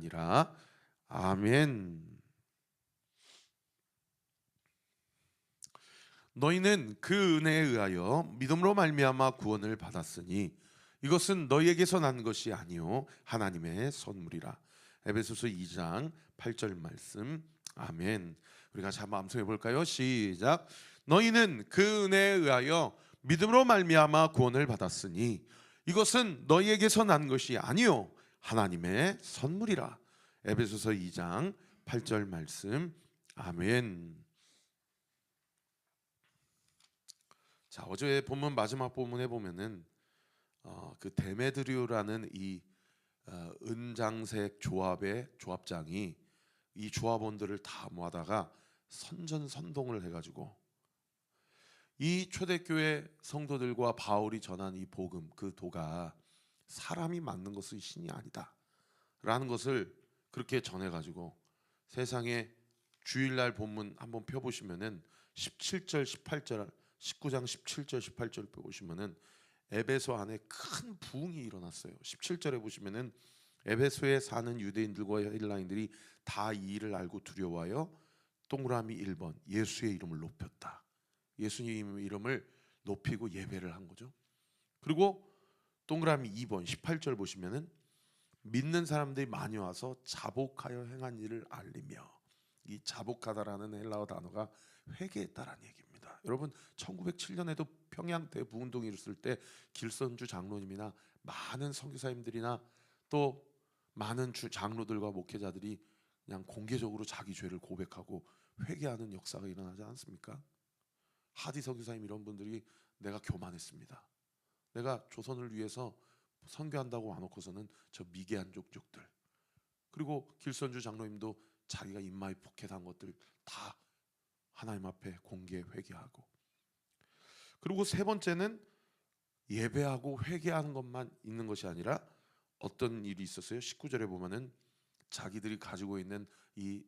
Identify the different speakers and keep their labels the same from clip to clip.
Speaker 1: 아니라. 아멘. 너희는 그 은혜에 의하여 믿음으로 말미암아 구원을 받았으니 이것은 너희에게서 난 것이 아니요 하나님의 선물이라. 에베소서 2장 8절 말씀. 아멘. 우리가 자 마음속에 볼까요? 시작. 너희는 그 은혜에 의하여 믿음으로 말미암아 구원을 받았으니 이것은 너희에게서 난 것이 아니요 하나님의 선물이라. 에베소서 2장 8절 말씀. 아멘. 자, 어제 본문 마지막 본문에 보면은 그 데메드리오라는 이 은장색 조합의 조합장이 이 조합원들을 다 모아다가 선전선동을 해가지고 이 초대교회 성도들과 바울이 전한 이 복음, 그 도가 사람이 만든 것은 신이 아니다 라는 것을 그렇게 전해가지고 세상에 주일날 본문 한번 펴보시면은 17절 18절 19장 17절 18절 보시면은 에베소 안에 큰 부흥이 일어났어요. 17절에 보시면은 에베소에 사는 유대인들과 헬라인들이 다 이 일을 알고 두려워하여 동그라미 1번 예수의 이름을 높였다. 예수님 이름을 높이고 예배를 한 거죠. 그리고 동그라미 2번 18절 보시면은 믿는 사람들이 많이 와서 자복하여 행한 일을 알리며, 이 자복하다라는 헬라어 단어가 회개했다라는 얘기입니다. 여러분 1907년에도 평양 대부운동이 있을 때 길선주 장로님이나 많은 선교사님들이나 또 많은 장로들과 목회자들이 그냥 공개적으로 자기 죄를 고백하고 회개하는 역사가 일어나지 않습니까? 하디 선교사님 이런 분들이 내가 교만했습니다. 내가 조선을 위해서 선교한다고 와놓고서는 저 미개한 족족들, 그리고 길선주 장로님도 자기가 입마에 포켓한 것들 다 하나님 앞에 공개 회개하고, 그리고 세 번째는 예배하고 회개하는 것만 있는 것이 아니라 어떤 일이 있었어요? 19절에 보면은 자기들이 가지고 있는 이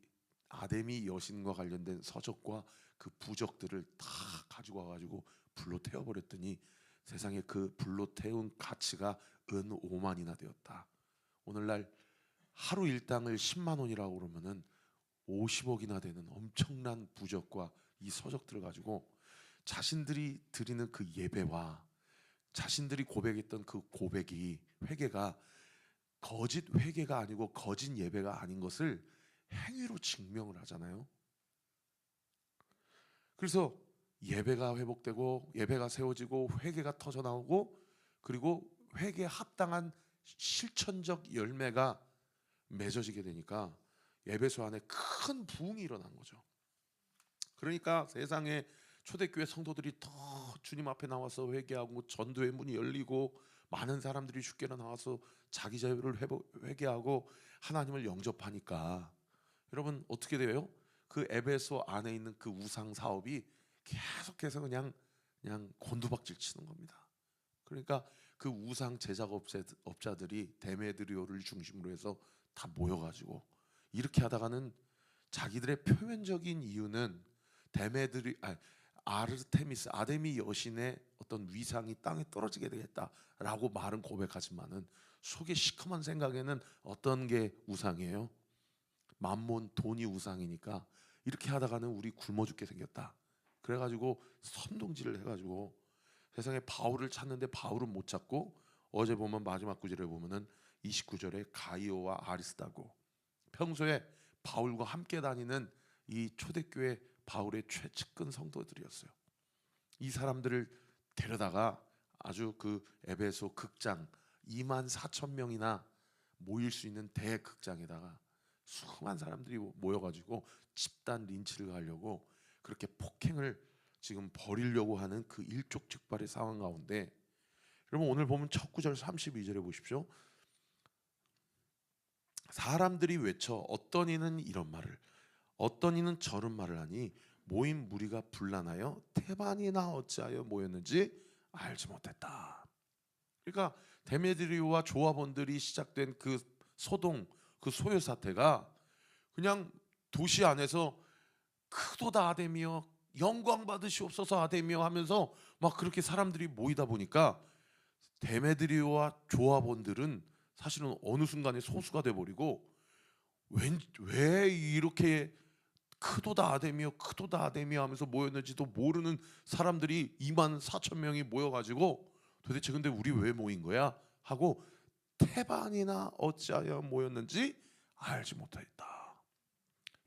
Speaker 1: 아데미 여신과 관련된 서적과 그 부적들을 다 가지고 와가지고 불로 태워버렸더니 세상에 그 불로 태운 가치가 은 5만이나 되었다. 오늘날 하루 일당을 10만 원이라고 그러면은 50억이나 되는 엄청난 부적과 이 서적들을 가지고 자신들이 드리는 그 예배와 자신들이 고백했던 그 고백이, 회개가 거짓 회개가 아니고 거짓 예배가 아닌 것을 행위로 증명을 하잖아요. 그래서 예배가 회복되고 예배가 세워지고 회개가 터져 나오고, 그리고 회개에 합당한 실천적 열매가 맺어지게 되니까 에베소 안에 큰 부흥이 일어난 거죠. 그러니까 세상에 초대교회 성도들이 더 주님 앞에 나와서 회개하고 전도의 문이 열리고 많은 사람들이 주께로 나와서 자기 자유를 회개하고 하나님을 영접하니까 여러분 어떻게 돼요? 그 에베소 안에 있는 그 우상 사업이 계속해서 그냥 곤두박질 치는 겁니다. 그러니까 그 우상 제작업자들이 데메드리오를 중심으로 해서 다 모여가지고 이렇게 하다가는 자기들의 표면적인 이유는 아르테미스 아데미 여신의 어떤 위상이 땅에 떨어지게 되겠다라고 말은 고백하지만은 속에 시커먼 생각에는 어떤 게 우상이에요? 만몬, 돈이 우상이니까 이렇게 하다가는 우리 굶어 죽게 생겼다. 그래가지고 선동질을 해가지고 세상에 바울을 찾는데 바울은 못 찾고, 어제 보면 마지막 구절에 보면은 29절에 가이오와 아리스다고, 평소에 바울과 함께 다니는 이 초대교회 바울의 최측근 성도들이었어요. 이 사람들을 데려다가 아주 그 에베소 극장 2만 4천 명이나 모일 수 있는 대극장에다가 수많은 사람들이 모여가지고 집단 린치를 하려고 그렇게 폭행을 지금 벌이려고 하는 그 일촉즉발의 상황 가운데, 여러분 오늘 보면 첫 구절 32절에 보십시오. 사람들이 외쳐 어떤 이는 이런 말을 어떤 이는 저런 말을 하니 모인 무리가 분란하여 태반이나 어찌하여 모였는지 알지 못했다. 그러니까 데메드리오와 조합원들이 시작된 그 소동, 그 소요 사태가 그냥 도시 안에서 크도다 아데미여 영광 받으시옵소서 아데미여 하면서 막 그렇게 사람들이 모이다 보니까 데메드리오와 조합원들은 사실은 어느 순간에 소수가 돼버리고 왜 이렇게 크도다 아데미어 하면서 모였는지도 모르는 사람들이 2만 4천 명이 모여가지고 도대체 근데 우리 왜 모인 거야? 하고 태반이나 어찌하여 모였는지 알지 못하였다.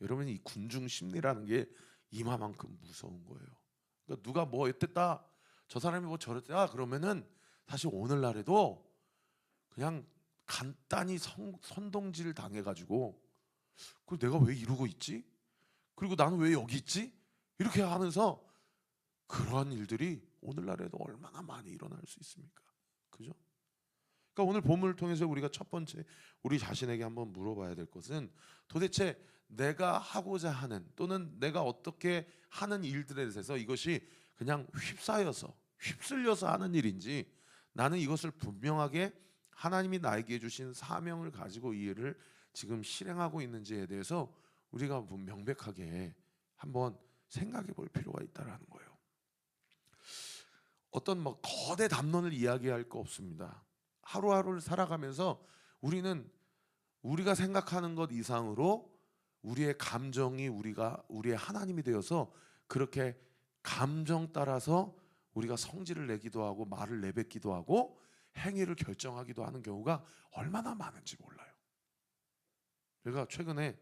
Speaker 1: 여러분, 이 군중 심리라는 게 이마만큼 무서운 거예요. 그러니까 누가 뭐 어땠다, 저 사람이 뭐 저랬다 그러면은 사실 오늘날에도 그냥 간단히 선동질 당해가지고 그 내가 왜 이러고 있지? 그리고 나는 왜 여기 있지? 이렇게 하면서 그러한 일들이 오늘날에도 얼마나 많이 일어날 수 있습니까? 그죠? 그러니까 오늘 본문을 통해서 우리가 첫 번째 우리 자신에게 한번 물어봐야 될 것은 도대체 내가 하고자 하는 또는 내가 어떻게 하는 일들에 대해서 이것이 그냥 휩쓸려서 하는 일인지, 나는 이것을 분명하게 하나님이 나에게 주신 사명을 가지고 이 일을 지금 실행하고 있는지에 대해서 우리가 명백하게 한번 생각해 볼 필요가 있다라는 거예요. 어떤 뭐 거대 담론을 이야기할 거 없습니다. 하루하루를 살아가면서 우리는 우리가 생각하는 것 이상으로 우리의 감정이 우리의 하나님이 되어서 그렇게 감정 따라서 우리가 성질을 내기도 하고 말을 내뱉기도 하고 행위를 결정하기도 하는 경우가 얼마나 많은지 몰라요. 제가 최근에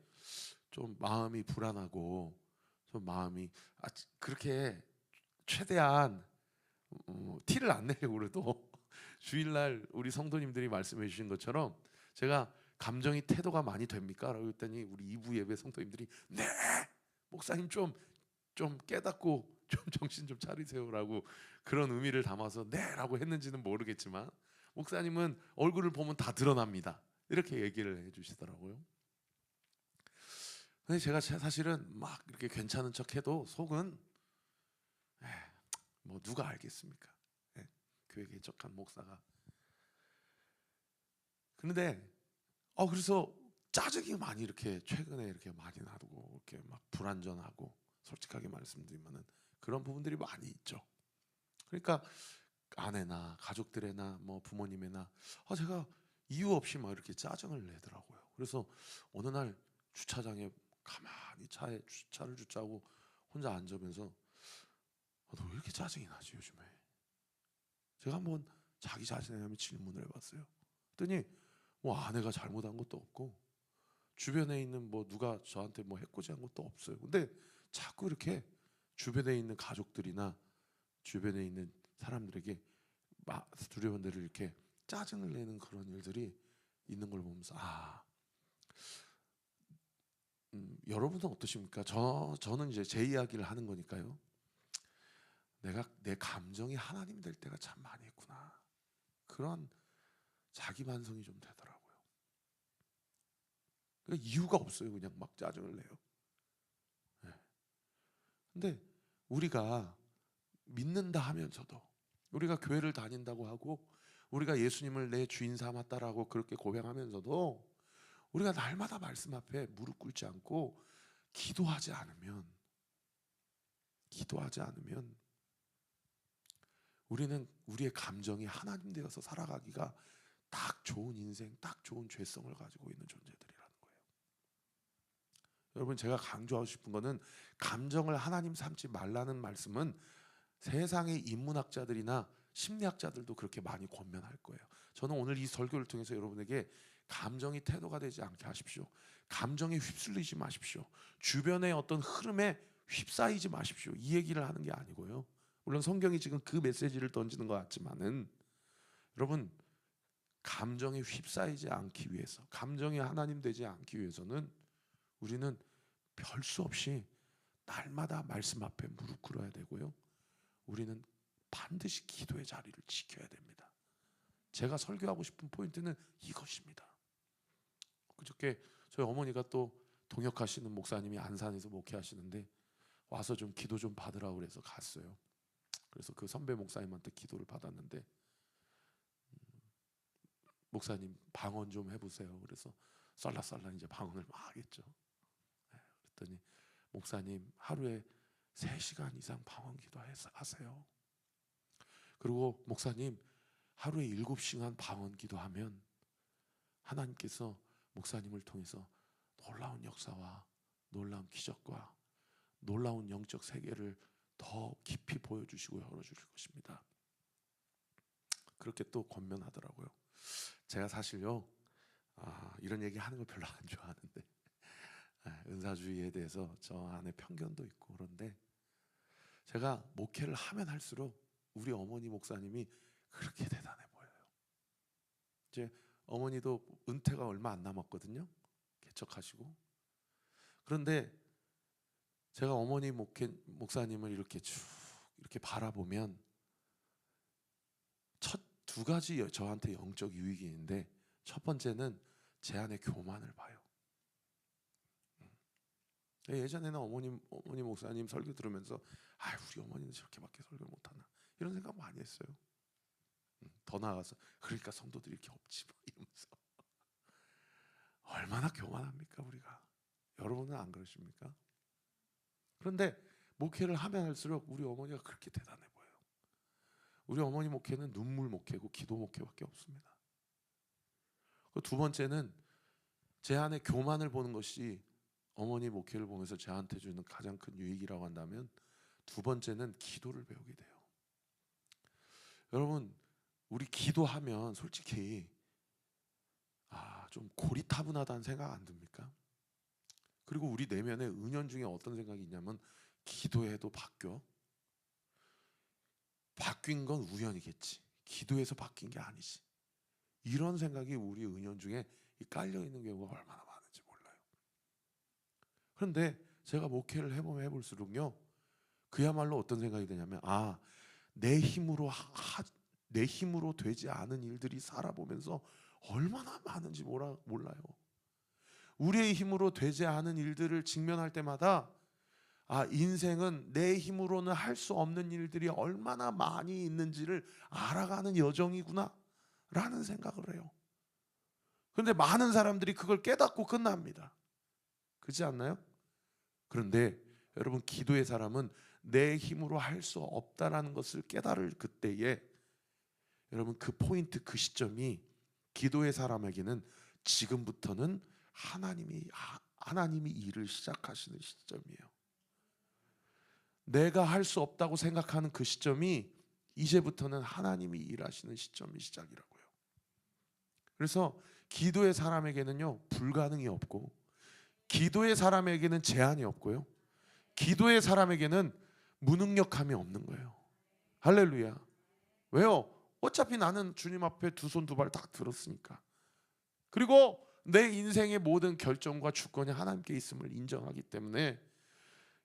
Speaker 1: 좀 마음이 불안하고 좀 마음이 그렇게 최대한 티를 안 내려고 그래도 주일날 우리 성도님들이 말씀해 주신 것처럼 제가 감정이 태도가 많이 됩니까? 라고 했더니 우리 2부 예배 성도님들이 네! 목사님 좀 깨닫고 좀 정신 좀 차리세요라고 그런 의미를 담아서 네! 라고 했는지는 모르겠지만 목사님은 얼굴을 보면 다 드러납니다. 이렇게 얘기를 해주시더라고요. 근데 제가 사실은 막 이렇게 괜찮은 척해도 속은 뭐 누가 알겠습니까? 교회 개척한 목사가. 그런데 그래서 짜증이 많이 이렇게 최근에 이렇게 많이 나고 이렇게 막 불안전하고 솔직하게 말씀드리면은 그런 부분들이 많이 있죠. 그러니까 아내나 가족들이나 뭐 부모님이나 제가 이유 없이 막 이렇게 짜증을 내더라고요. 그래서 어느 날 주차장에 가만히 차에 차를 주차하고 혼자 앉으면서 너 왜 이렇게 짜증이 나지 요즘에? 제가 한번 자기 자신에게 한번 질문을 해봤어요. 그랬더니 뭐 아내가 잘못한 것도 없고 주변에 있는 뭐 누가 저한테 뭐 해코지한 것도 없어요. 근데 자꾸 이렇게 주변에 있는 가족들이나 주변에 있는 사람들에게 두려운 대로 이렇게 짜증을 내는 그런 일들이 있는 걸 보면서 여러분은 어떠십니까? 저는 이제 제 이야기를 하는 거니까요. 내가 내 감정이 하나님 될 때가 참 많이 있구나. 그런 자기 반성이 좀 되더라고요. 그러니까 이유가 없어요. 그냥 막 짜증을 내요. 네. 근데 우리가 믿는다 하면서도 우리가 교회를 다닌다고 하고 우리가 예수님을 내 주인 삼았다라고 그렇게 고백하면서도 우리가 날마다 말씀 앞에 무릎 꿇지 않고 기도하지 않으면 우리는 우리의 감정이 하나님 되어서 살아가기가 딱 좋은 인생, 딱 좋은 죄성을 가지고 있는 존재들이라는 거예요. 여러분, 제가 강조하고 싶은 거는 감정을 하나님 삼지 말라는 말씀은 세상의 인문학자들이나 심리학자들도 그렇게 많이 권면할 거예요. 저는 오늘 이 설교를 통해서 여러분에게 감정이 태도가 되지 않게 하십시오. 감정에 휩쓸리지 마십시오. 주변의 어떤 흐름에 휩싸이지 마십시오. 이 얘기를 하는 게 아니고요. 물론 성경이 지금 그 메시지를 던지는 것 같지만은 여러분, 감정에 휩싸이지 않기 위해서, 감정이 하나님 되지 않기 위해서는 우리는 별 수 없이 날마다 말씀 앞에 무릎 꿇어야 되고요. 우리는 반드시 기도의 자리를 지켜야 됩니다. 제가 설교하고 싶은 포인트는 이것입니다. 그저께 저희 어머니가 또 동역하시는 목사님이 안산에서 목회하시는데 와서 좀 기도 좀 받으라고 그래서 갔어요. 그래서 그 선배 목사님한테 기도를 받았는데 목사님 방언 좀 해보세요. 그래서 썰라썰라 이제 방언을 막 했죠. 그랬더니 목사님 하루에 3시간 이상 방언 기도하세요. 그리고 목사님 하루에 7시간 방언 기도하면 하나님께서 목사님을 통해서 놀라운 역사와 놀라운 기적과 놀라운 영적 세계를 더 깊이 보여주시고 열어주실 것입니다. 그렇게 또 권면하더라고요. 제가 사실요 이런 얘기 하는 거 별로 안 좋아하는데 은사주의에 대해서 저 안에 편견도 있고 그런데 제가 목회를 하면 할수록 우리 어머니 목사님이 그렇게 대단해 보여요. 이제 어머니도 은퇴가 얼마 안 남았거든요. 개척하시고. 그런데 제가 어머니 목사님을 이렇게 쭉 이렇게 바라보면 첫 두 가지 저한테 영적 유익이 있는데 첫 번째는 제 안에 교만을 봐요. 예전에는 어머니 목사님 설교 들으면서 우리 어머니는 저렇게밖에 설교를 못하나 이런 생각 많이 했어요. 더 나아가서 그러니까 성도들이 이렇게 없지 이러면서 얼마나 교만합니까 우리가. 여러분은 안 그러십니까? 그런데 목회를 하면 할수록 우리 어머니가 그렇게 대단해 보여요. 우리 어머니 목회는 눈물 목회고 기도 목회밖에 없습니다. 두 번째는 제 안에 교만을 보는 것이 어머니 목회를 보면서 저한테 주는 가장 큰 유익이라고 한다면 두 번째는 기도를 배우게 돼요. 여러분 우리 기도하면 솔직히 좀 고리타분하다는 생각 안 듭니까? 그리고 우리 내면에 은연중에 어떤 생각이 있냐면 기도해도 바뀐 건 우연이겠지. 기도해서 바뀐 게 아니지. 이런 생각이 우리 은연중에 깔려 있는 경우가 얼마나 많은지 몰라요. 그런데 제가 목회를 해보면 해볼수록요 그야말로 어떤 생각이 드냐면 내 힘으로 되지 않은 일들이 살아보면서 얼마나 많은지 몰라요. 우리의 힘으로 되지 않은 일들을 직면할 때마다 인생은 내 힘으로는 할 수 없는 일들이 얼마나 많이 있는지를 알아가는 여정이구나 라는 생각을 해요. 그런데 많은 사람들이 그걸 깨닫고 끝납니다. 그렇지 않나요? 그런데 여러분 기도의 사람은 내 힘으로 할 수 없다라는 것을 깨달을 그때에 여러분 그 포인트 그 시점이 기도의 사람에게는 지금부터는 하나님이 일을 시작하시는 시점이에요. 내가 할 수 없다고 생각하는 그 시점이 이제부터는 하나님이 일하시는 시점이 시작이라고요. 그래서 기도의 사람에게는요 불가능이 없고 기도의 사람에게는 제한이 없고요 기도의 사람에게는 무능력함이 없는 거예요. 할렐루야. 왜요? 어차피 나는 주님 앞에 두 손 두 발 다 들었으니까. 그리고 내 인생의 모든 결정과 주권이 하나님께 있음을 인정하기 때문에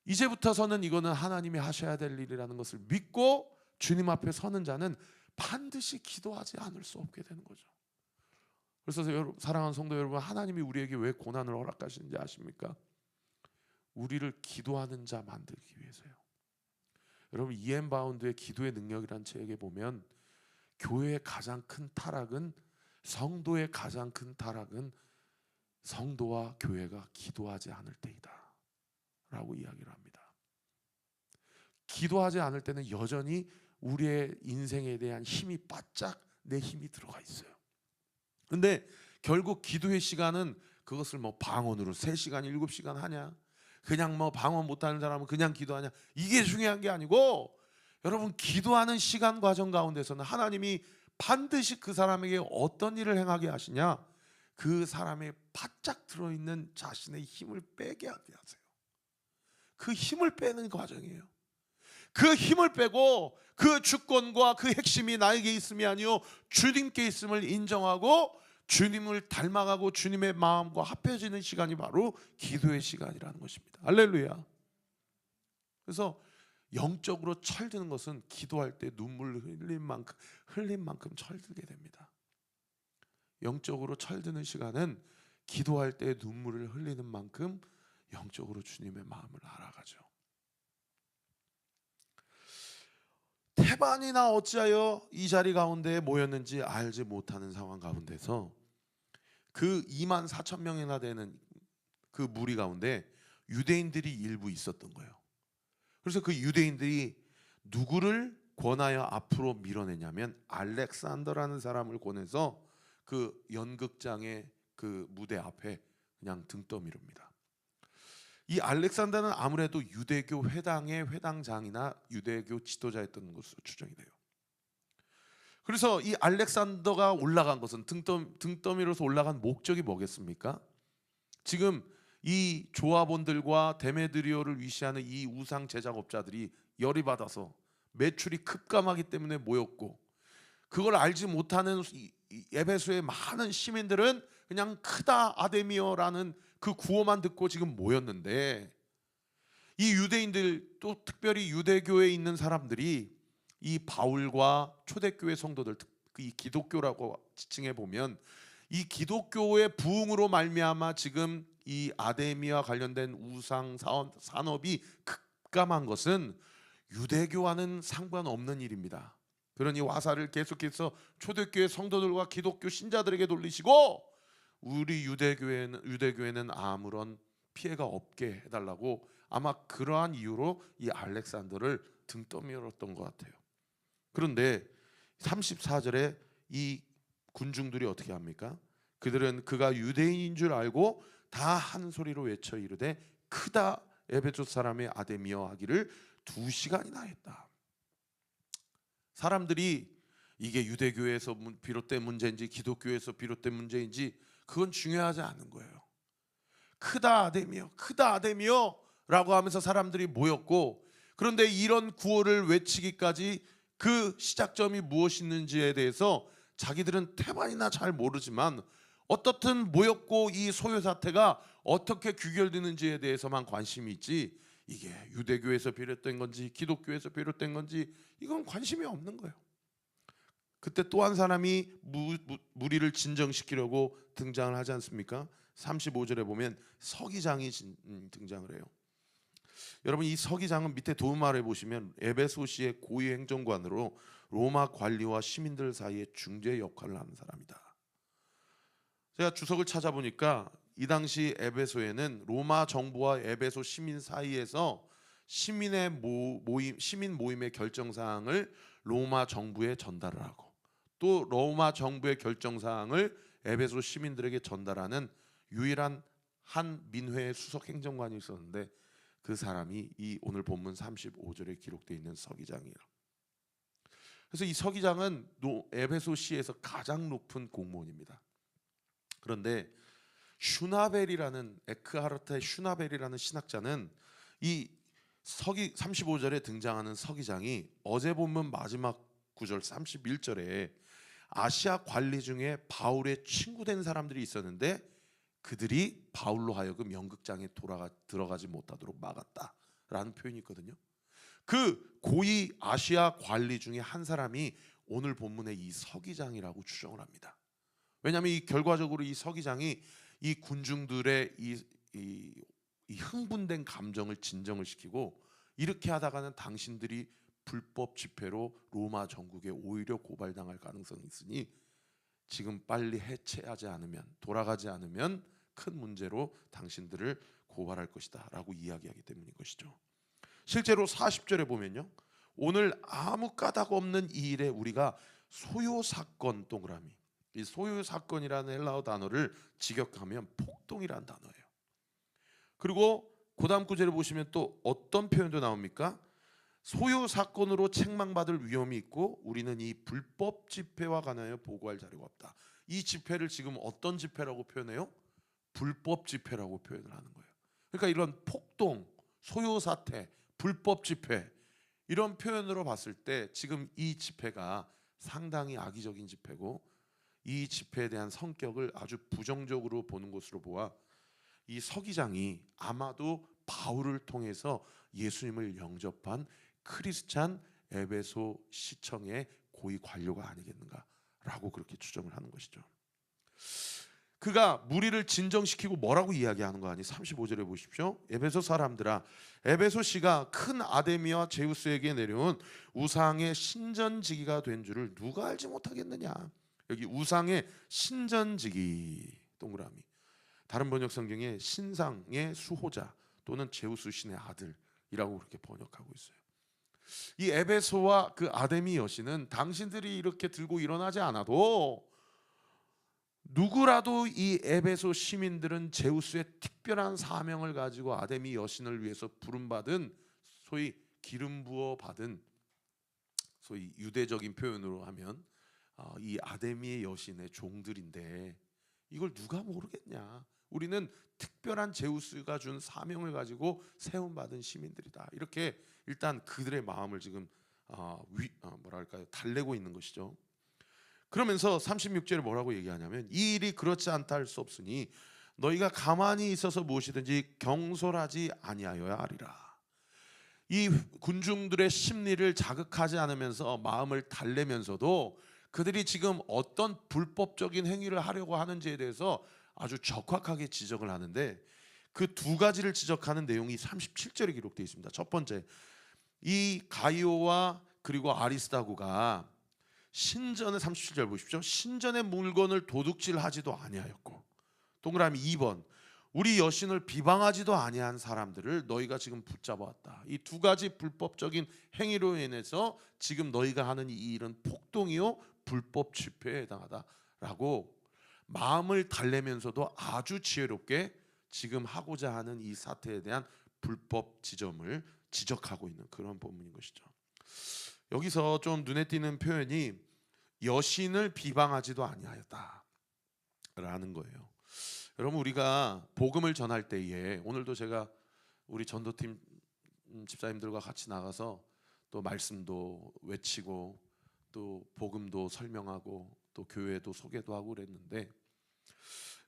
Speaker 1: 이제부터서는 이거는 하나님이 하셔야 될 일이라는 것을 믿고 주님 앞에 서는 자는 반드시 기도하지 않을 수 없게 되는 거죠. 그래서 사랑하는 성도 여러분, 하나님이 우리에게 왜 고난을 허락하시는지 아십니까? 우리를 기도하는 자 만들기 위해서요. 여러분 이엠 바운드의 기도의 능력이라는 책에 보면 교회의 가장 큰 타락은 성도의 가장 큰 타락은 성도와 교회가 기도하지 않을 때이다 라고 이야기를 합니다. 기도하지 않을 때는 여전히 우리의 인생에 대한 힘이 바짝 내 힘이 들어가 있어요. 근데 결국 기도의 시간은 그것을 방언으로 3시간 7시간 하냐, 그냥 방언 못하는 사람은 그냥 기도하냐, 이게 중요한 게 아니고 여러분 기도하는 시간 과정 가운데서는 하나님이 반드시 그 사람에게 어떤 일을 행하게 하시냐, 그 사람의 바짝 들어있는 자신의 힘을 빼게 하게 하세요. 그 힘을 빼는 과정이에요. 그 힘을 빼고 그 주권과 그 핵심이 나에게 있음이 아니요 주님께 있음을 인정하고 주님을 닮아가고 주님의 마음과 합해지는 시간이 바로 기도의 시간이라는 것입니다. 할렐루야. 그래서 영적으로 철드는 것은 기도할 때 눈물 흘린 만큼 철들게 됩니다. 영적으로 철드는 시간은 기도할 때 눈물을 흘리는 만큼 영적으로 주님의 마음을 알아가죠. 태반이나 어찌하여 이 자리 가운데 모였는지 알지 못하는 상황 가운데서 그 24,000명이나 되는 그 무리 가운데 유대인들이 일부 있었던 거예요. 그래서 그 유대인들이 누구를 권하여 앞으로 밀어내냐면 알렉산더라는 사람을 권해서 그 연극장의 그 무대 앞에 그냥 등 떠미릅니다. 이 알렉산더는 아무래도 유대교 회당의 회당장이나 유대교 지도자였던 것으로 추정이 돼요. 그래서 이 알렉산더가 올라간 것은 등더미로서 올라간 목적이 뭐겠습니까? 지금 이 조합원들과 데메드리오를 위시하는 이 우상 제작업자들이 열이 받아서 매출이 급감하기 때문에 모였고, 그걸 알지 못하는 이 에베소의 많은 시민들은 그냥 크다 아데미어라는 그 구호만 듣고 지금 모였는데, 이 유대인들, 또 특별히 유대교에 있는 사람들이 이 바울과 초대교회 성도들, 이 기독교라고 지칭해 보면 이 기독교의 부흥으로 말미암아 지금 이 아데미와 관련된 우상 산업이 급감한 것은 유대교와는 상관없는 일입니다. 그러니 화살을 계속해서 초대교회 성도들과 기독교 신자들에게 돌리시고, 우리 유대교회는 아무런 피해가 없게 해달라고, 아마 그러한 이유로 이 알렉산더를 등 떠밀었던 것 같아요. 그런데 34절에 이 군중들이 어떻게 합니까? 그들은 그가 유대인인 줄 알고 다 한 소리로 외쳐 이르되 크다 에베소 사람의 아데미어 하기를 2시간이나 했다. 사람들이 이게 유대교에서 비롯된 문제인지 기독교에서 비롯된 문제인지 그건 중요하지 않은 거예요. 크다 아데미어, 크다 아데미어 라고 하면서 사람들이 모였고, 그런데 이런 구호를 외치기까지 그 시작점이 무엇이었는지에 대해서 자기들은 태반이나 잘 모르지만 어떻든 모였고 이 소요 사태가 어떻게 규결되는지에 대해서만 관심이 있지, 이게 유대교에서 비롯된 건지 기독교에서 비롯된 건지 이건 관심이 없는 거예요. 그때 또 한 사람이 무리를 진정시키려고 등장을 하지 않습니까? 35절에 보면 서기장이 등장을 해요. 여러분, 이 서기장은 밑에 도움말에 보시면 에베소시의 고위 행정관으로 로마 관리와 시민들 사이에 중재 역할을 하는 사람이다. 제가 주석을 찾아보니까 이 당시 에베소에는 로마 정부와 에베소 시민 사이에서 시민 모임의 결정 사항을 로마 정부에 전달을 하고, 또 로마 정부의 결정 사항을 에베소 시민들에게 전달하는 유일한 한 민회의 수석 행정관이 있었는데, 그 사람이 이 오늘 본문 35절에 기록되어 있는 서기장이에요. 그래서 이 서기장은 에베소시에서 가장 높은 공무원입니다. 그런데 슈나벨이라는 에크하르트 슈나벨이라는 신학자는 이 35절에 등장하는 서기장이 어제 본문 마지막 구절 31절에 아시아 관리 중에 바울의 친구된 사람들이 있었는데 그들이 바울로 하여금 연극장에 들어가지 못하도록 막았다라는 표현이 있거든요. 그 고위 아시아 관리 중에 한 사람이 오늘 본문의 이 서기장이라고 추정을 합니다. 왜냐하면 이 결과적으로 이 서기장이 이 군중들의 이 흥분된 감정을 진정을 시키고, 이렇게 하다가는 당신들이 불법 집회로 로마 전국에 오히려 고발당할 가능성이 있으니 지금 빨리 해체하지 않으면, 돌아가지 않으면 큰 문제로 당신들을 고발할 것이다 라고 이야기하기 때문인 것이죠. 실제로 40절에 보면요, 오늘 아무 까닭 없는 이 일에 우리가 소요사건 동그라미, 이 소요사건이라는 헬라어 단어를 직역하면 폭동이라는 단어예요. 그리고 그 다음 구절을 보시면 또 어떤 표현도 나옵니까? 소요사건으로 책망받을 위험이 있고 우리는 이 불법 집회와 관하여 보고할 자료가 없다. 이 집회를 지금 어떤 집회라고 표현해요? 불법 집회라고 표현을 하는 거예요. 그러니까 이런 폭동, 소요사태, 불법 집회, 이런 표현으로 봤을 때 지금 이 집회가 상당히 악의적인 집회고, 이 집회에 대한 성격을 아주 부정적으로 보는 것으로 보아 이 서기장이 아마도 바울을 통해서 예수님을 영접한 크리스찬 에베소 시청의 고위 관료가 아니겠는가라고 그렇게 추정을 하는 것이죠. 그가 무리를 진정시키고 뭐라고 이야기하는 거 아니? 35절에 보십시오. 에베소 사람들아, 에베소시가 큰 아데미와 제우스에게 내려온 우상의 신전지기가 된 줄을 누가 알지 못하겠느냐. 여기 우상의 신전지기 동그라미, 다른 번역 성경에 신상의 수호자 또는 제우스 신의 아들이라고 그렇게 번역하고 있어요. 이 에베소와 그 아데미 여신은 당신들이 이렇게 들고 일어나지 않아도 누구라도 이 에베소 시민들은 제우스의 특별한 사명을 가지고 아데미 여신을 위해서 부름받은, 소위 기름 부어 받은, 소위 유대적인 표현으로 하면 이 아데미의 여신의 종들인데, 이걸 누가 모르겠냐. 우리는 특별한 제우스가 준 사명을 가지고 세움받은 시민들이다. 이렇게 일단 그들의 마음을 지금 뭐랄까요, 달래고 있는 것이죠. 그러면서 36절에 뭐라고 얘기하냐면, 이 일이 그렇지 않다 할 수 없으니 너희가 가만히 있어서 무엇이든지 경솔하지 아니하여야 하리라. 이 군중들의 심리를 자극하지 않으면서 마음을 달래면서도 그들이 지금 어떤 불법적인 행위를 하려고 하는지에 대해서 아주 적확하게 지적을 하는데, 그 두 가지를 지적하는 내용이 37절에 기록되어 있습니다. 첫 번째, 이 가이오와 그리고 아리스다고가 신전의 37절 보십시오. 신전의 물건을 도둑질하지도 아니하였고, 동그라미 2번, 우리 여신을 비방하지도 아니한 사람들을 너희가 지금 붙잡아왔다. 이 두 가지 불법적인 행위로 인해서 지금 너희가 하는 이 일은 폭동이요 불법 집회에 해당하다라고 마음을 달래면서도 아주 지혜롭게 지금 하고자 하는 이 사태에 대한 불법 지점을 지적하고 있는 그런 본문인 것이죠. 여기서 좀 눈에 띄는 표현이 여신을 비방하지도 아니하였다라는 거예요. 여러분, 우리가 복음을 전할 때에, 오늘도 제가 우리 전도팀 집사님들과 같이 나가서 또 말씀도 외치고 또 복음도 설명하고 또 교회도 소개도 하고 그랬는데,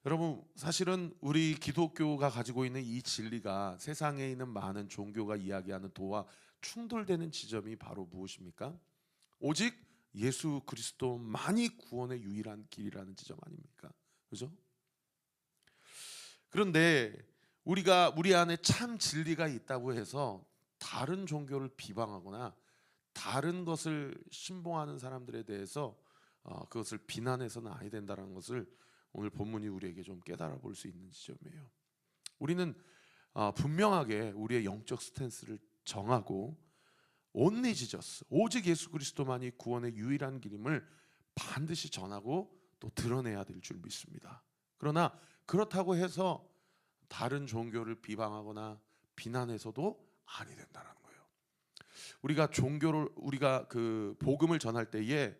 Speaker 1: 여러분, 사실은 우리 기독교가 가지고 있는 이 진리가 세상에 있는 많은 종교가 이야기하는 도와 충돌되는 지점이 바로 무엇입니까? 오직 예수 그리스도만이 구원의 유일한 길이라는 지점 아닙니까? 그죠? 그런데 우리가 우리 안에 참 진리가 있다고 해서 다른 종교를 비방하거나 다른 것을 신봉하는 사람들에 대해서 그것을 비난해서는 아니 된다는 것을 오늘 본문이 우리에게 좀 깨달아 볼 수 있는 지점이에요. 우리는 분명하게 우리의 영적 스탠스를 정하고 only Jesus, 오직 예수 그리스도만이 구원의 유일한 길임을 반드시 전하고 또 드러내야 될 줄 믿습니다. 그러나 그렇다고 해서 다른 종교를 비방하거나 비난해서도 아니 된다는 거예요. 우리가 그 복음을 전할 때에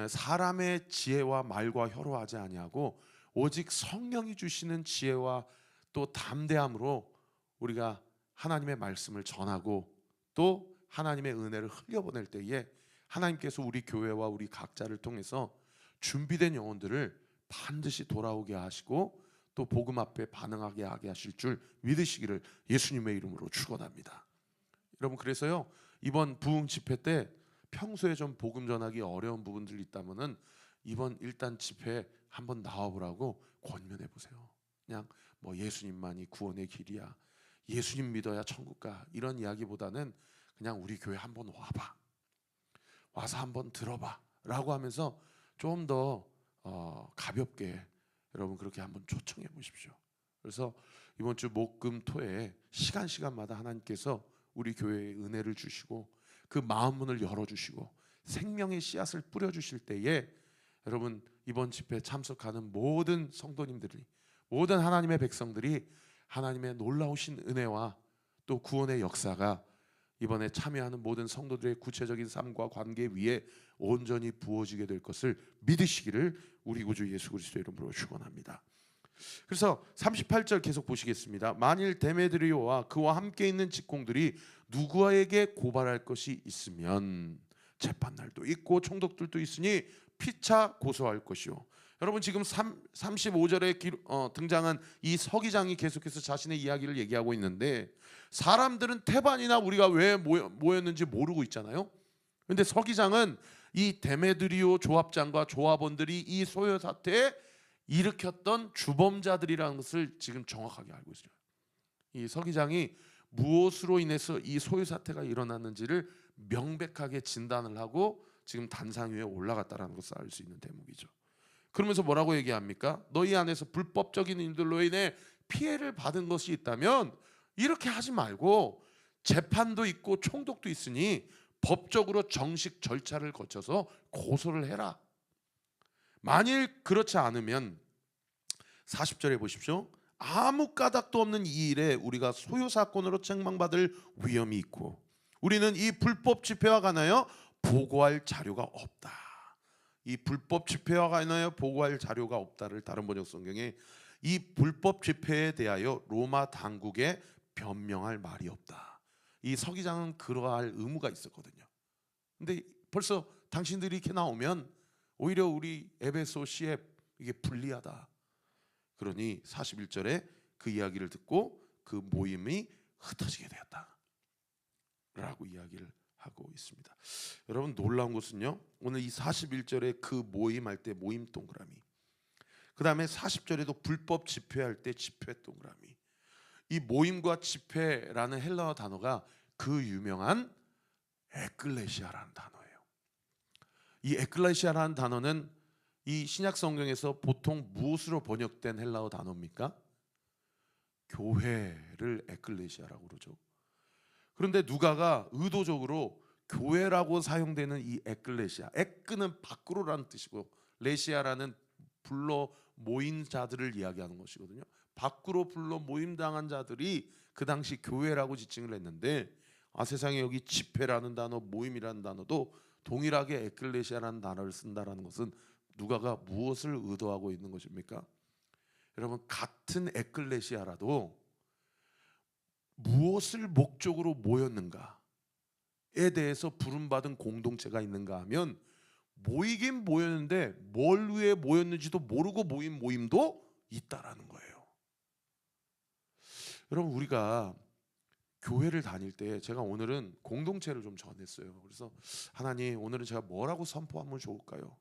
Speaker 1: 사람의 지혜와 말과 혀로 하지 아니하고 오직 성령이 주시는 지혜와 또 담대함으로 우리가 하나님의 말씀을 전하고 또 하나님의 은혜를 흘려보낼 때에 하나님께서 우리 교회와 우리 각자를 통해서 준비된 영혼들을 반드시 돌아오게 하시고 또 복음 앞에 반응하게 하게 하실 줄 믿으시기를 예수님의 이름으로 축원합니다. 여러분, 그래서요, 이번 부흥 집회 때 평소에 좀 복음 전하기 어려운 부분들이 있다면은 이번 일단 집회에 한번 나와보라고 권면해 보세요. 그냥 뭐 예수님만이 구원의 길이야, 예수님 믿어야 천국 가, 이런 이야기보다는 그냥 우리 교회 한번 와봐, 와서 한번 들어봐 라고 하면서 좀 더 가볍게 여러분 그렇게 한번 초청해 보십시오. 그래서 이번 주 목금토에 시간마다 하나님께서 우리 교회에 은혜를 주시고 그 마음 문을 열어주시고 생명의 씨앗을 뿌려주실 때에 여러분 이번 집회에 참석하는 모든 성도님들이, 모든 하나님의 백성들이 하나님의 놀라우신 은혜와 또 구원의 역사가 이번에 참여하는 모든 성도들의 구체적인 삶과 관계 위에 온전히 부어지게 될 것을 믿으시기를 우리 구주 예수 그리스도 이름으로 축원합니다. 그래서 38절 계속 보시겠습니다. 만일 데메드리오와 그와 함께 있는 직공들이 누구에게 고발할 것이 있으면 재판날도 있고 총독들도 있으니 피차 고소할 것이요. 여러분, 지금 35절에 등장한 이 서기장이 계속해서 자신의 이야기를 얘기하고 있는데, 사람들은 태반이나 우리가 왜 모였는지 모르고 있잖아요. 그런데 서기장은 이 데메드리오 조합장과 조합원들이 이 소요 사태에 일으켰던 주범자들이라는 것을 지금 정확하게 알고 있어요. 이 서기장이 무엇으로 인해서 이 소요 사태가 일어났는지를 명백하게 진단을 하고 지금 단상 위에 올라갔다는 것을 알 수 있는 대목이죠. 그러면서 뭐라고 얘기합니까? 너희 안에서 불법적인 일들로 인해 피해를 받은 것이 있다면 이렇게 하지 말고 재판도 있고 총독도 있으니 법적으로 정식 절차를 거쳐서 고소를 해라. 만일 그렇지 않으면 40절에 보십시오. 아무 까닭도 없는 이 일에 우리가 소요 사건으로 책망받을 위험이 있고 우리는 이 불법 집회와 관하여 보고할 자료가 없다. 이 불법 집회와 관하여 보고할 자료가 없다를 다른 번역 성경에 이 불법 집회에 대하여 로마 당국에 변명할 말이 없다. 이 서기장은 그러할 의무가 있었거든요. 근데 벌써 당신들이 이렇게 나오면 오히려 우리 에베소 시에 이게 불리하다. 그러니 41절에 그 이야기를 듣고 그 모임이 흩어지게 되었다 라고 이야기를 하고 있습니다. 여러분 놀라운 것은요, 오늘 이 41절에 그 모임할 때 모임 동그라미, 그 다음에 40절에도 불법 집회할 때 집회 동그라미, 이 모임과 집회라는 헬라어 단어가 그 유명한 에클레시아라는 단어예요. 이 에클레시아라는 단어는 이 신약 성경에서 보통 무엇으로 번역된 헬라어 단어입니까? 교회를 에클레시아라고 그러죠. 그런데 누가가 의도적으로 교회라고 사용되는 이 에클레시아, 에크는 밖으로라는 뜻이고 레시아라는 불러 모인 자들을 이야기하는 것이거든요. 밖으로 불러 모임당한 자들이 그 당시 교회라고 지칭을 했는데 세상에 여기 집회라는 단어, 모임이라는 단어도 동일하게 에클레시아라는 단어를 쓴다라는 것은 누가가 무엇을 의도하고 있는 것입니까? 여러분, 같은 에클레시아라도 무엇을 목적으로 모였는가에 대해서 부름받은 공동체가 있는가 하면 모이긴 모였는데 뭘 위해 모였는지도 모르고 모인 모임도 있다라는 거예요. 여러분, 우리가 교회를 다닐 때 제가 오늘은 공동체를 좀 전했어요. 그래서 하나님, 오늘은 제가 뭐라고 선포하면 좋을까요?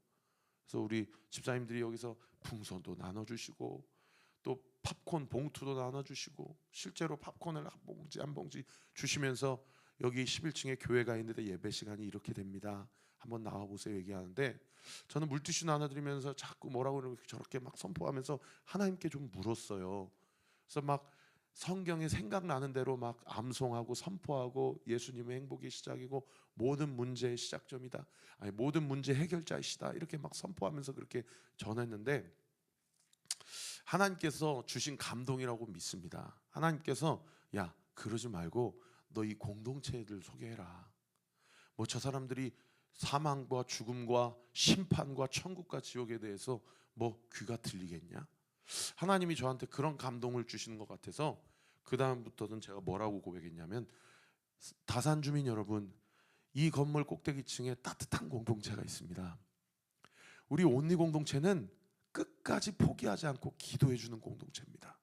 Speaker 1: 그래서 우리 집사님들이 여기서 풍선도 나눠주시고 또 팝콘 봉투도 나눠주시고 실제로 팝콘을 한 봉지 주시면서 여기 11층에 교회가 있는데 예배 시간이 이렇게 됩니다. 한번 나와보세요 얘기하는데 저는 물티슈 나눠드리면서 자꾸 뭐라고 그러면 저렇게 막 선포하면서 하나님께 좀 물었어요. 그래서 막 성경에 생각나는 대로 막 암송하고 선포하고 예수님의 행복의 시작이고 모든 문제의 시작점이다. 아니, 모든 문제 해결자이시다. 이렇게 막 선포하면서 그렇게 전했는데 하나님께서 주신 감동이라고 믿습니다. 하나님께서 야, 그러지 말고 너 이 공동체들 소개해라. 뭐 저 사람들이 사망과 죽음과 심판과 천국과 지옥에 대해서 뭐 귀가 들리겠냐? 하나님이 저한테 그런 감동을 주시는 것 같아서 그 다음부터는 제가 뭐라고 고백했냐면, 다산 주민 여러분, 이 건물 꼭대기층에 따뜻한 공동체가 있습니다. 우리 온리 공동체는 끝까지 포기하지 않고 기도해 주는 공동체입니다.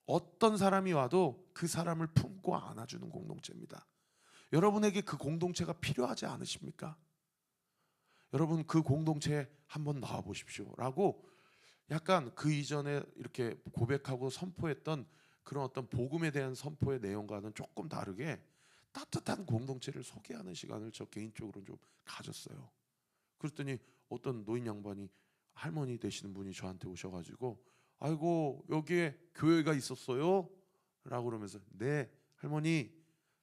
Speaker 1: 어떤 사람이 와도 그 사람을 품고 안아주는 공동체입니다. 여러분에게 그 공동체가 필요하지 않으십니까? 여러분, 그 공동체에 한번 나와 보십시오 라고 약간 그 이전에 이렇게 고백하고 선포했던 그런 어떤 복음에 대한 선포의 내용과는 조금 다르게 따뜻한 공동체를 소개하는 시간을 저 개인적으로 좀 가졌어요. 그랬더니 어떤 노인 양반이, 할머니 되시는 분이 저한테 오셔가지고 아이고 여기에 교회가 있었어요? 라고 그러면서 네 할머니,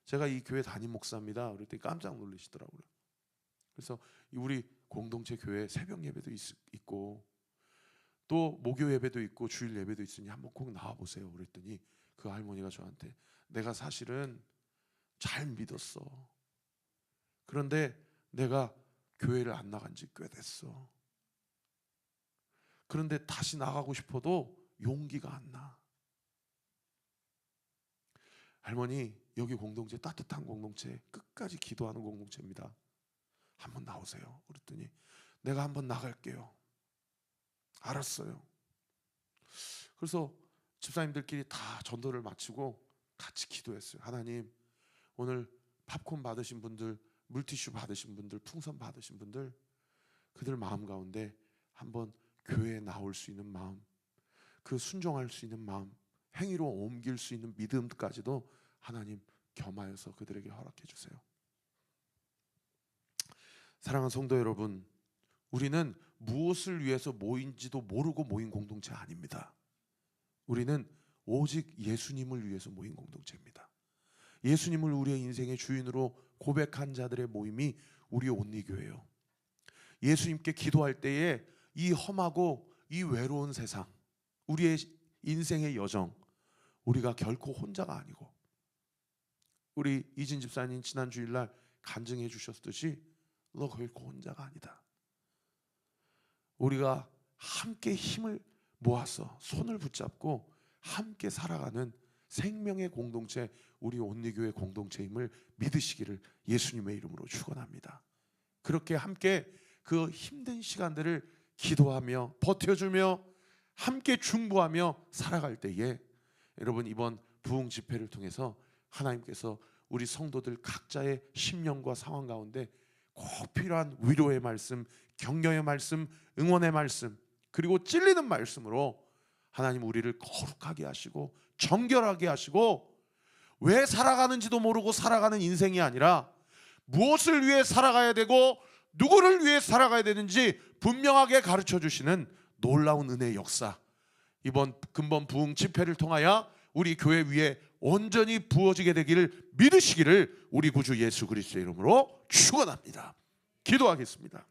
Speaker 1: 제가 이 교회 담임 목사입니다. 그랬더니 깜짝 놀라시더라고요. 그래서 우리 공동체 교회 새벽 예배도 있고 또 목요 예배도 있고 주일 예배도 있으니 한번 꼭 나와 보세요. 그랬더니 그 할머니가 저한테 내가 사실은 잘 믿었어. 그런데 내가 교회를 안 나간 지 꽤 됐어. 그런데 다시 나가고 싶어도 용기가 안 나. 할머니, 여기 공동체 따뜻한 공동체, 끝까지 기도하는 공동체입니다. 한번 나오세요. 그랬더니 내가 한번 나갈게요. 알았어요. 그래서 집사님들끼리 다 전도를 마치고 같이 기도했어요. 하나님, 오늘 팝콘 받으신 분들, 물티슈 받으신 분들, 풍선 받으신 분들, 그들 마음 가운데 한번 교회에 나올 수 있는 마음, 그 순종할 수 있는 마음, 행위로 옮길 수 있는 믿음까지도 하나님 겸하여서 그들에게 허락해 주세요. 사랑하는 성도 여러분, 우리는 무엇을 위해서 모인지도 모르고 모인 공동체 아닙니다. 우리는 오직 예수님을 위해서 모인 공동체입니다. 예수님을 우리의 인생의 주인으로 고백한 자들의 모임이 우리 온리교회예요. 예수님께 기도할 때에 이 험하고 이 외로운 세상, 우리의 인생의 여정, 우리가 결코 혼자가 아니고, 우리 이진 집사님 지난 주일날 간증해 주셨듯이 너 결코 혼자가 아니다. 우리가 함께 힘을 모아서 손을 붙잡고 함께 살아가는 생명의 공동체, 우리 온리교회 공동체임을 믿으시기를 예수님의 이름으로 축원합니다. 그렇게 함께 그 힘든 시간들을 기도하며 버텨주며 함께 중보하며 살아갈 때에 여러분, 이번 부흥 집회를 통해서 하나님께서 우리 성도들 각자의 심령과 상황 가운데 꼭 필요한 위로의 말씀, 격려의 말씀, 응원의 말씀, 그리고 찔리는 말씀으로 하나님 우리를 거룩하게 하시고 정결하게 하시고, 왜 살아가는지도 모르고 살아가는 인생이 아니라 무엇을 위해 살아가야 되고 누구를 위해 살아가야 되는지 분명하게 가르쳐 주시는 놀라운 은혜의 역사, 이번 근본 부흥 집회를 통하여 우리 교회 위에 온전히 부어지게 되기를 믿으시기를 우리 구주 예수 그리스도의 이름으로 축원합니다. 기도하겠습니다.